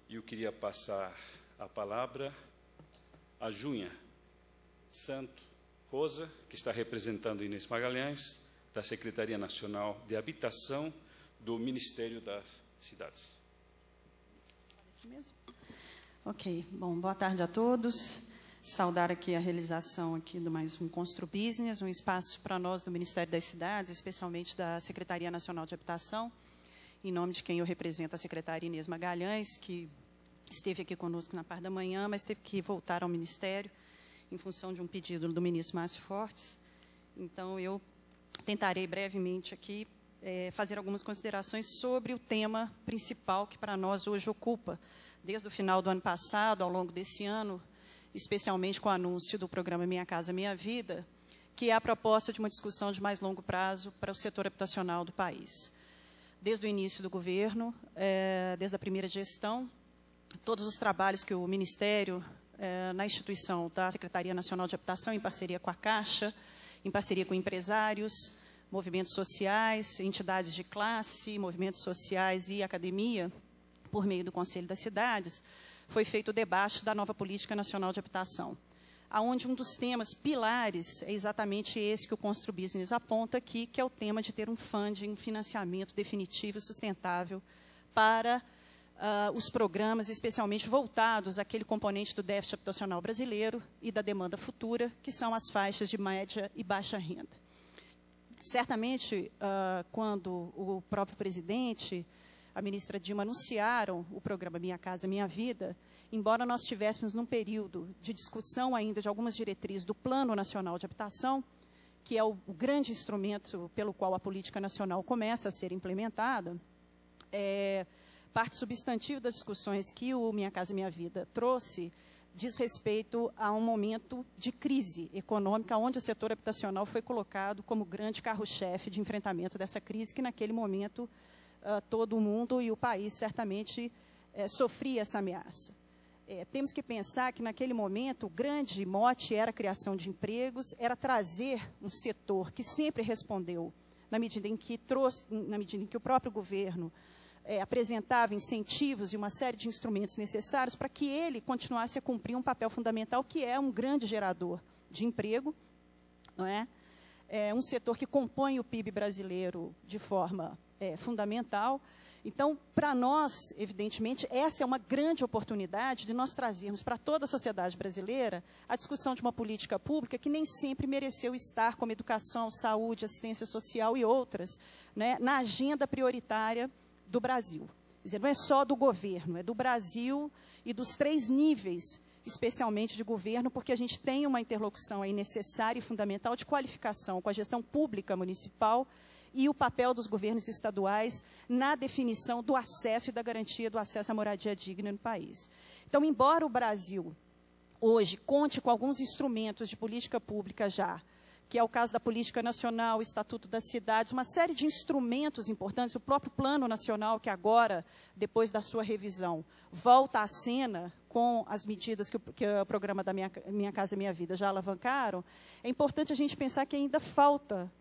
E eu queria passar a palavra a Junha Santo Rosa, que está representando Inês Magalhães, da Secretaria Nacional de Habitação do Ministério das Cidades. Ok, bom, boa tarde a todos. Saudar aqui a realização aqui do mais um Constru Business, um espaço para nós do Ministério das Cidades, especialmente da Secretaria Nacional de Habitação, em nome de quem eu represento, a secretária Inês Magalhães, que esteve aqui conosco na parte da manhã, mas teve que voltar ao Ministério em função de um pedido do ministro Márcio Fortes. Então, eu tentarei brevemente aqui fazer algumas considerações sobre o tema principal que para nós hoje ocupa, desde o final do ano passado, ao longo desse ano, especialmente com o anúncio do programa Minha Casa Minha Vida, que é a proposta de uma discussão de mais longo prazo para o setor habitacional do país. Desde o início do governo, desde a primeira gestão, todos os trabalhos que o Ministério, na instituição da Secretaria Nacional de Habitação, em parceria com a Caixa, em parceria com empresários, movimentos sociais, entidades de classe, movimentos sociais e academia, por meio do Conselho das Cidades, foi feito o debate da nova Política Nacional de Habitação, onde um dos temas pilares é exatamente esse que o Constru Business aponta aqui, que é o tema de ter um funding, um financiamento definitivo e sustentável para os programas, especialmente voltados àquele componente do déficit habitacional brasileiro e da demanda futura, que são as faixas de média e baixa renda. Certamente, quando o próprio presidente, a ministra Dilma, anunciaram o programa Minha Casa Minha Vida, embora nós estivéssemos num período de discussão ainda de algumas diretrizes do Plano Nacional de Habitação, que é o grande instrumento pelo qual a política nacional começa a ser implementada, parte substantiva das discussões que o Minha Casa Minha Vida trouxe diz respeito a um momento de crise econômica, onde o setor habitacional foi colocado como grande carro-chefe de enfrentamento dessa crise, que naquele momento todo o mundo e o país certamente sofria essa ameaça. Temos que pensar que naquele momento o grande mote era a criação de empregos, era trazer um setor que sempre respondeu, na medida em que o próprio governo apresentava incentivos e uma série de instrumentos necessários para que ele continuasse a cumprir um papel fundamental, que é um grande gerador de emprego, não é? Um setor que compõe o PIB brasileiro de forma fundamental. Então, para nós, evidentemente, essa é uma grande oportunidade de nós trazermos para toda a sociedade brasileira a discussão de uma política pública que nem sempre mereceu estar como educação, saúde, assistência social e outras, né, na agenda prioritária do Brasil. Quer dizer, não é só do governo, é do Brasil e dos 3 níveis, especialmente de governo, porque a gente tem uma interlocução aí necessária e fundamental de qualificação com a gestão pública municipal e o papel dos governos estaduais na definição do acesso e da garantia do acesso à moradia digna no país. Então, embora o Brasil hoje conte com alguns instrumentos de política pública já, que é o caso da Política Nacional, o Estatuto das Cidades, uma série de instrumentos importantes, o próprio Plano Nacional, que agora, depois da sua revisão, volta à cena com as medidas que o programa da Minha Casa Minha Vida já alavancaram, é importante a gente pensar que ainda falta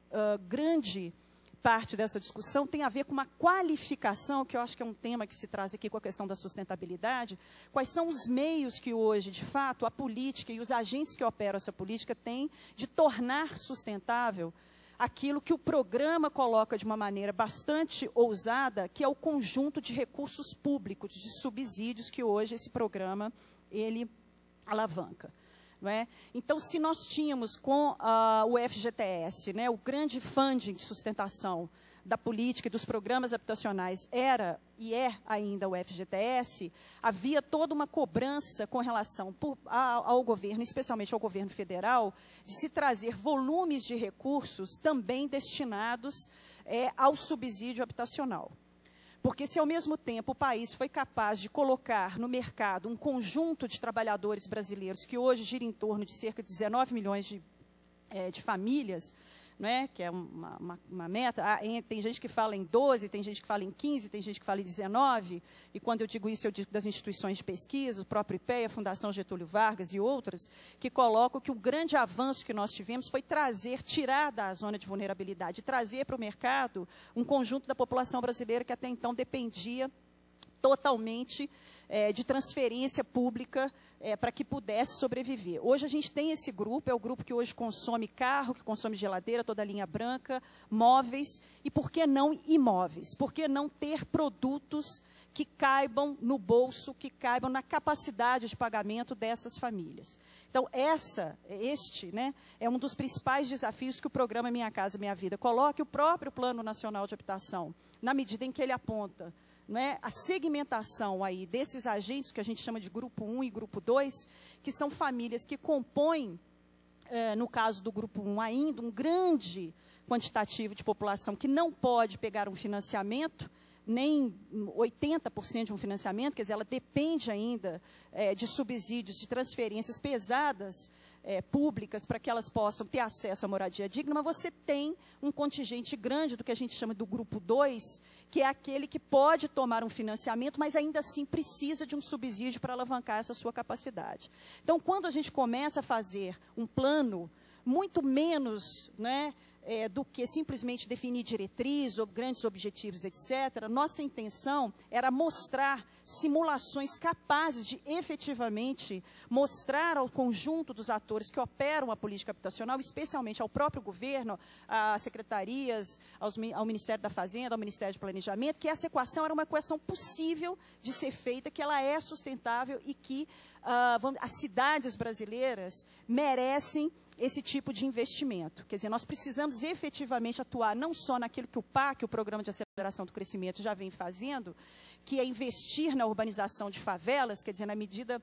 grande parte dessa discussão tem a ver com uma qualificação, que eu acho que é um tema que se traz aqui com a questão da sustentabilidade. Quais são os meios que hoje, de fato, a política e os agentes que operam essa política têm de tornar sustentável aquilo que o programa coloca de uma maneira bastante ousada, que é o conjunto de recursos públicos, de subsídios que hoje esse programa ele alavanca. Não é? Então, se nós tínhamos com o FGTS, né, o grande funding de sustentação da política e dos programas habitacionais era e é ainda o FGTS, havia toda uma cobrança com relação ao governo, especialmente ao governo federal, de se trazer volumes de recursos também destinados ao subsídio habitacional. Porque se, ao mesmo tempo, o país foi capaz de colocar no mercado um conjunto de trabalhadores brasileiros que hoje gira em torno de cerca de 19 milhões de famílias, né, que é uma meta, tem gente que fala em 12, tem gente que fala em 15, tem gente que fala em 19, e quando eu digo isso, eu digo das instituições de pesquisa, o próprio IPEA, a Fundação Getúlio Vargas e outras, que colocam que o grande avanço que nós tivemos foi tirar da zona de vulnerabilidade, trazer para o mercado um conjunto da população brasileira que até então dependia totalmente de transferência pública para que pudesse sobreviver. Hoje a gente tem esse grupo, é o grupo que hoje consome carro, que consome geladeira, toda a linha branca, móveis, e por que não imóveis? Por que não ter produtos que caibam no bolso, que caibam na capacidade de pagamento dessas famílias? Então, este é um dos principais desafios que o programa Minha Casa Minha Vida coloca, e o próprio Plano Nacional de Habitação, na medida em que ele aponta a segmentação aí desses agentes, que a gente chama de grupo 1 e grupo 2, que são famílias que compõem, no caso do grupo 1 ainda, um grande quantitativo de população que não pode pegar um financiamento, nem 80% de um financiamento, quer dizer, ela depende ainda de subsídios, de transferências pesadas públicas para que elas possam ter acesso à moradia digna, mas você tem um contingente grande do que a gente chama do grupo 2, que é aquele que pode tomar um financiamento, mas ainda assim precisa de um subsídio para alavancar essa sua capacidade. Então, quando a gente começa a fazer um plano, muito menos do que simplesmente definir diretrizes, ou grandes objetivos, etc., nossa intenção era mostrar simulações capazes de efetivamente mostrar ao conjunto dos atores que operam a política habitacional, especialmente ao próprio governo, às secretarias, ao Ministério da Fazenda, ao Ministério de Planejamento, que essa equação era uma equação possível de ser feita, que ela é sustentável e que as cidades brasileiras merecem esse tipo de investimento. Quer dizer, nós precisamos efetivamente atuar não só naquilo que o PAC, o Programa de Aceleração do Crescimento, já vem fazendo, que é investir na urbanização de favelas, quer dizer, na medida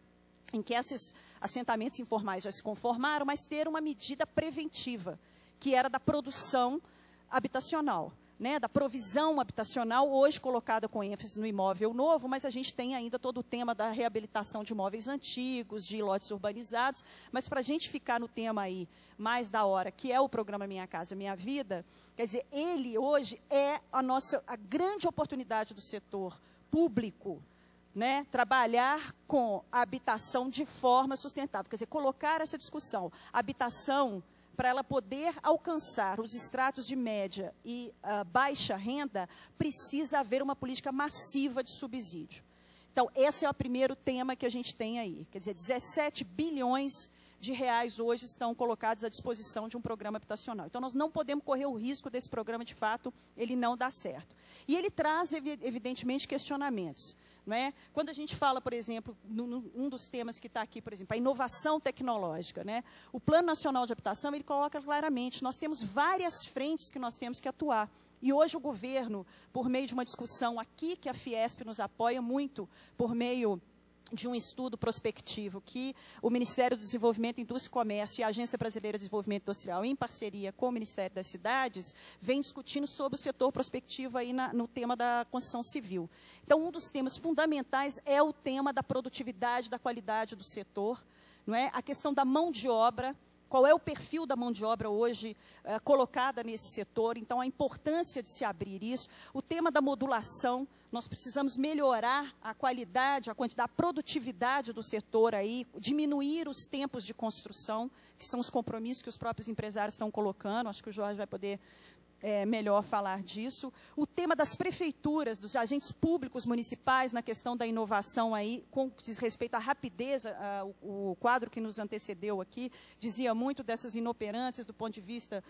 em que esses assentamentos informais já se conformaram, mas ter uma medida preventiva, que era da produção habitacional, da provisão habitacional, hoje colocada com ênfase no imóvel novo, mas a gente tem ainda todo o tema da reabilitação de imóveis antigos, de lotes urbanizados, mas para a gente ficar no tema aí mais da hora, que é o programa Minha Casa Minha Vida, quer dizer, ele hoje é a grande oportunidade do setor público, trabalhar com a habitação de forma sustentável, quer dizer, colocar essa discussão, habitação, para ela poder alcançar os estratos de média e baixa renda, precisa haver uma política massiva de subsídio. Então, esse é o primeiro tema que a gente tem aí. Quer dizer, 17 bilhões de reais hoje estão colocados à disposição de um programa habitacional. Então, nós não podemos correr o risco desse programa, de fato, ele não dar certo. E ele traz, evidentemente, questionamentos. Quando a gente fala, por exemplo, um dos temas que está aqui, por exemplo, a inovação tecnológica, o Plano Nacional de Habitação, ele coloca claramente, nós temos várias frentes que nós temos que atuar. E hoje o governo, por meio de uma discussão aqui, que a Fiesp nos apoia muito, por meio de um estudo prospectivo que o Ministério do Desenvolvimento, Indústria e Comércio e a Agência Brasileira de Desenvolvimento Industrial, em parceria com o Ministério das Cidades, vem discutindo sobre o setor prospectivo aí no tema da construção civil. Então, um dos temas fundamentais é o tema da produtividade, da qualidade do setor, a questão da mão de obra, qual é o perfil da mão de obra hoje colocada nesse setor, então a importância de se abrir isso, o tema da modulação, nós precisamos melhorar a qualidade, a quantidade, a produtividade do setor aí, diminuir os tempos de construção, que são os compromissos que os próprios empresários estão colocando, acho que o Jorge vai poder melhor falar disso. O tema das prefeituras, dos agentes públicos municipais na questão da inovação aí, com que diz respeito à rapidez, o quadro que nos antecedeu aqui dizia muito dessas inoperâncias do ponto de vista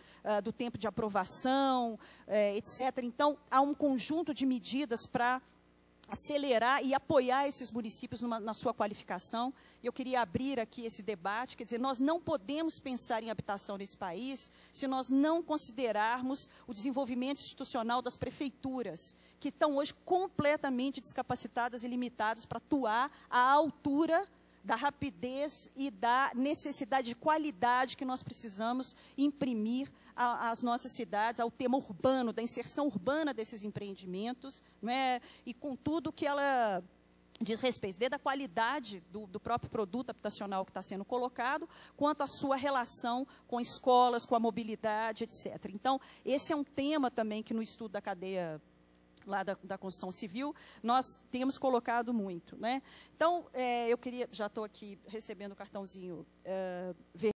do tempo de aprovação, etc. Então, há um conjunto de medidas para acelerar e apoiar esses municípios na sua qualificação. Eu queria abrir aqui esse debate, quer dizer, nós não podemos pensar em habitação nesse país se nós não considerarmos o desenvolvimento institucional das prefeituras, que estão hoje completamente descapacitadas e limitadas para atuar à altura da rapidez e da necessidade de qualidade que nós precisamos imprimir às nossas cidades, ao tema urbano, da inserção urbana desses empreendimentos, e com tudo que ela diz respeito, desde a qualidade do próprio produto habitacional que está sendo colocado, quanto à sua relação com escolas, com a mobilidade, etc. Então, esse é um tema também que no estudo da cadeia lá da construção civil, nós temos colocado muito. Então, eu queria, já estou aqui recebendo o cartãozinho